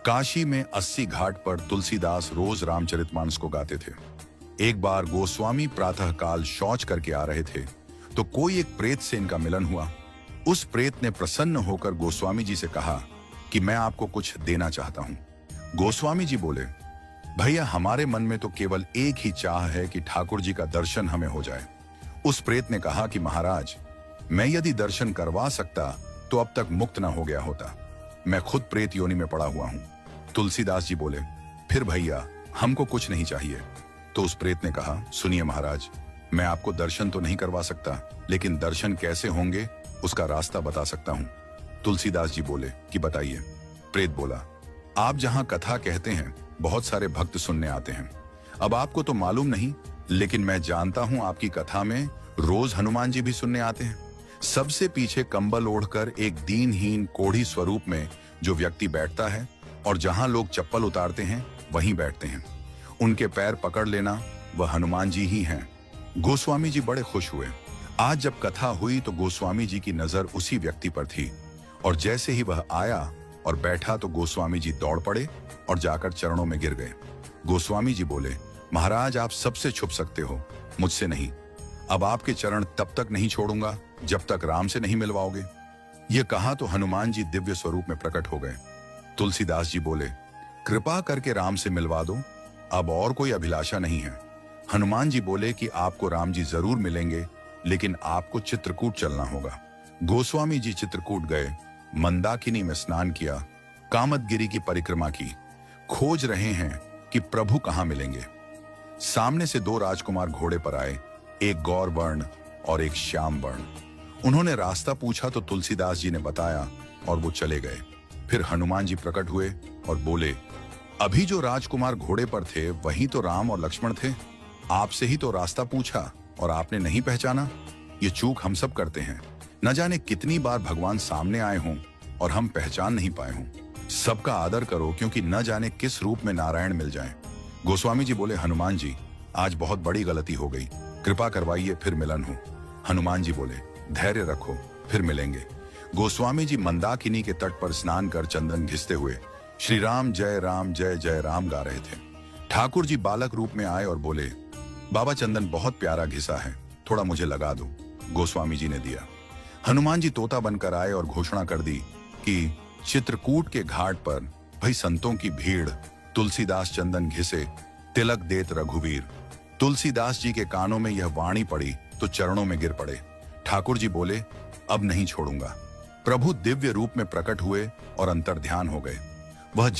काशी में 80 घाट पर तुलसीदास रोज रामचरितमानस को गाते थे। एक बार गोस्वामी प्रातःकाल शौच करके आ रहे थे तो कोई एक प्रेत से इनका मिलन हुआ। उस प्रेत ने प्रसन्न होकर गोस्वामी जी से कहा कि मैं आपको कुछ देना चाहता हूं। गोस्वामी जी बोले, भैया हमारे मन में तो केवल एक ही चाह है कि ठाकुर जी का दर्शन हमें हो जाए। उस प्रेत ने कहा कि महाराज, मैं यदि दर्शन करवा सकता तो अब तक मुक्त ना हो गया होता। मैं खुद प्रेत योनि में पड़ा हुआ हूं। तुलसीदास जी बोले, फिर भैया हमको कुछ नहीं चाहिए। तो उस प्रेत ने कहा, सुनिए महाराज, मैं आपको दर्शन तो नहीं करवा सकता, लेकिन दर्शन कैसे होंगे उसका रास्ता बता सकता हूं। तुलसीदास जी बोले कि बताइए। प्रेत बोला, आप जहां कथा कहते हैं बहुत सारे भक्त सुनने आते हैं। अब आपको तो मालूम नहीं, लेकिन मैं जानता हूं आपकी कथा में रोज हनुमान जी भी सुनने आते हैं। सबसे पीछे कंबल ओढ़कर एक दीनहीन कोढ़ी स्वरूप में जो व्यक्ति बैठता है और जहां लोग चप्पल उतारते हैं वहीं बैठते हैं। उनके पैर पकड़ लेना वह हनुमान जी ही हैं। गोस्वामी जी बड़े खुश हुए। आज जब कथा हुई तो गोस्वामी जी की नजर उसी व्यक्ति पर थी और जैसे ही वह आया और बैठा तो गोस्वामी जी दौड़ पड़े और जाकर चरणों में गिर गए। गोस्वामी जी बोले, महाराज आप सबसे छुप सकते हो, मुझसे नहीं। अब आपके चरण तब तक नहीं छोड़ूंगा जब तक राम से नहीं मिलवाओगे। ये कहा तो हनुमान जी दिव्य स्वरूप में प्रकट हो गए। तुलसीदास जी बोले, कृपा करके राम से मिलवा दो, अब और कोई अभिलाषा नहीं है। हनुमान जी बोले कि आपको राम जी जरूर मिलेंगे, लेकिन आपको चित्रकूट चलना होगा। गोस्वामी जी चित्रकूट गए, मंदाकिनी में स्नान किया, कामदगिरी की परिक्रमा की, खोज रहे हैं कि प्रभु कहां मिलेंगे। सामने से दो राजकुमार घोड़े पर आए, एक गौर वर्ण और एक श्याम वर्ण। उन्होंने रास्ता पूछा तो तुलसीदास जी ने बताया और वो चले गए। फिर हनुमान जी प्रकट हुए और बोले, अभी जो राजकुमार घोड़े पर थे वही तो राम और लक्ष्मण थे। आपसे ही तो रास्ता पूछा और आपने नहीं पहचाना। ये चूक हम सब करते हैं। न जाने कितनी बार भगवान सामने आए हों और हम पहचान नहीं पाए हों। सबका आदर करो, क्योंकि न जाने किस रूप में नारायण मिल जाएं। गोस्वामी जी बोले, हनुमान जी आज बहुत बड़ी गलती हो गई, कृपा करवाइए फिर मिलन हो। हनुमान जी बोले, धैर्य रखो, फिर मिलेंगे। गोस्वामी जी मंदाकिनी के तट पर स्नान कर चंदन घिसते हुए श्री राम जय जय राम गा रहे थे। ठाकुर जी बालक रूप में आए और बोले, बाबा चंदन बहुत प्यारा घिसा है, थोड़ा मुझे लगा दो। गोस्वामी जी ने दिया। हनुमान जी तोता बनकर आए और घोषणा कर दी कि चित्रकूट के घाट पर भाई संतों की भीड़, तुलसीदास चंदन घिसे, तिलक देत रघुवीर। तुलसीदास जी के कानों में यह वाणी पड़ी तो चरणों में गिर पड़े। ठाकुर जी बोले, अब नहीं छोड़ूंगा। प्रभु दिव्य रूप में प्रकट हुए और अंतर्ध्यान हो गए। वह